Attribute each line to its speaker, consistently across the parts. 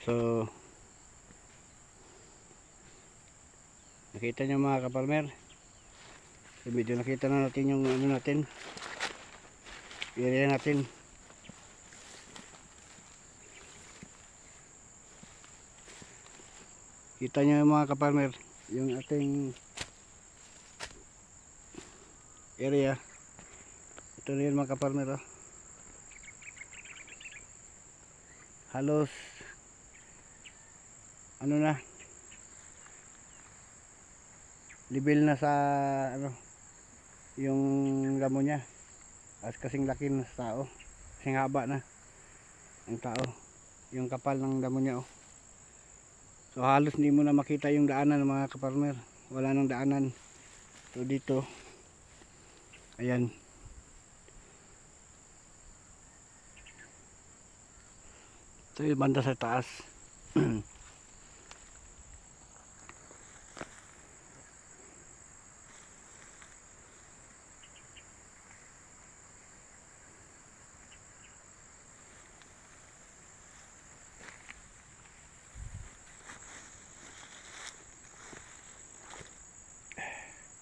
Speaker 1: So nakita nyo mga kaparmer, so medyo nakita na natin yung ano natin, area natin. Kita nyo mga kaparmer yung ating area. Ito na yun mga kaparmer, oh. Halos ano na, level na sa ano yung damo niya, as kasing laki na sa tao, kasing haba na ang tao, yung kapal ng damo niya, oh. So halos hindi mo na makita yung daanan mga kaparmer, wala nang daanan. So dito ayan, ito yung banda sa taas.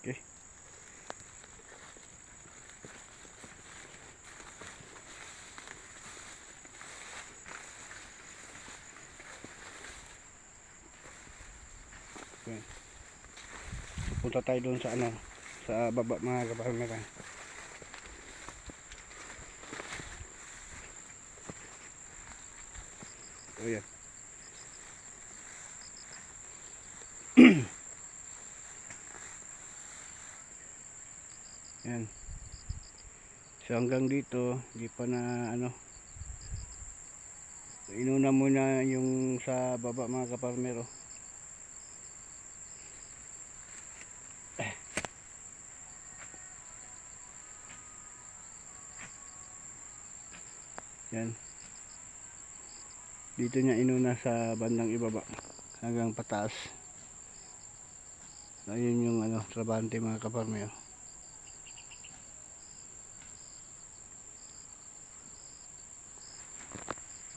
Speaker 1: Okay. Okay. Punta tayo doon sa ano, sa baba mga kaparmer. Oh yeah. Yan. So hanggang dito, di pa na ano, inuna muna yung sa baba mga kaparmer, oh. Yan. Dito niya inuna sa bandang ibaba hanggang pataas. So, ayun yung ano, trabante mga kaparmer.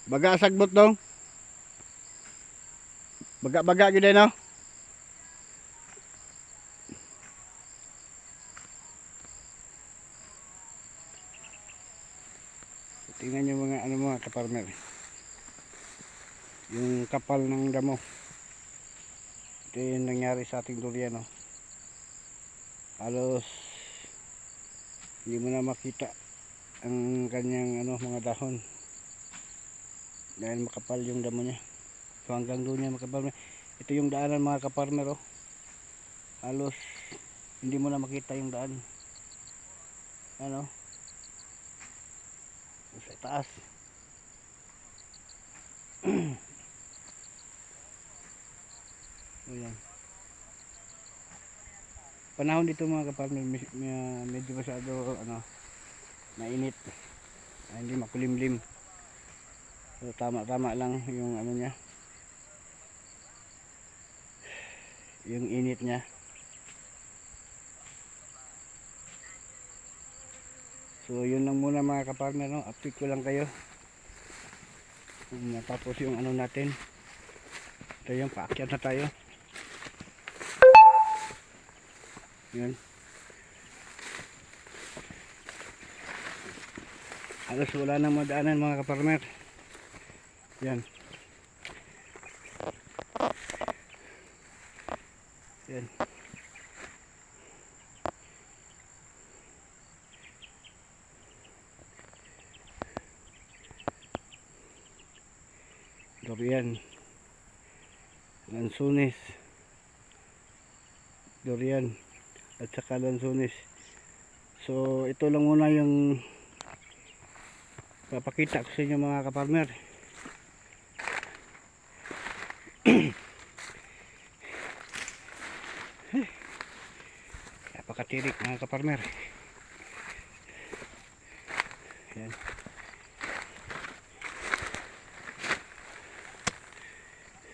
Speaker 1: Baga sagbot dong. Baga gid no. Tingnan niyo mga ano mga kaparmer. Yung kapal ng damo. Ito yung nangyari sa ating durian, no. Halos hindi mo na makita ang kanyang ano mga dahon dahil makapal yung damo niya. So hanggang doon niya mga kaparmer. Ito yung daanan mga kaparmer, oh. Halos hindi mo na makita yung daan. Ano? Sa taas. Ayan. Panahon dito mga kaparmer, medyo masyado ano, mainit. Hindi makulimlim. So tama-tama lang yung ano niya. Yung init niya. So yun lang muna mga kaparmer, no. Update ko lang kayo. Tapos yung ano natin. Ito yung paakyat na tayo. Yun. Halos wala nang madaanan mga kaparmer. Yan. Yan. Durian, lansunis, durian at saka lansunis. So ito lang muna yung papakita ko sa inyo mga kaparmer. Napakatirik mga kaparmer.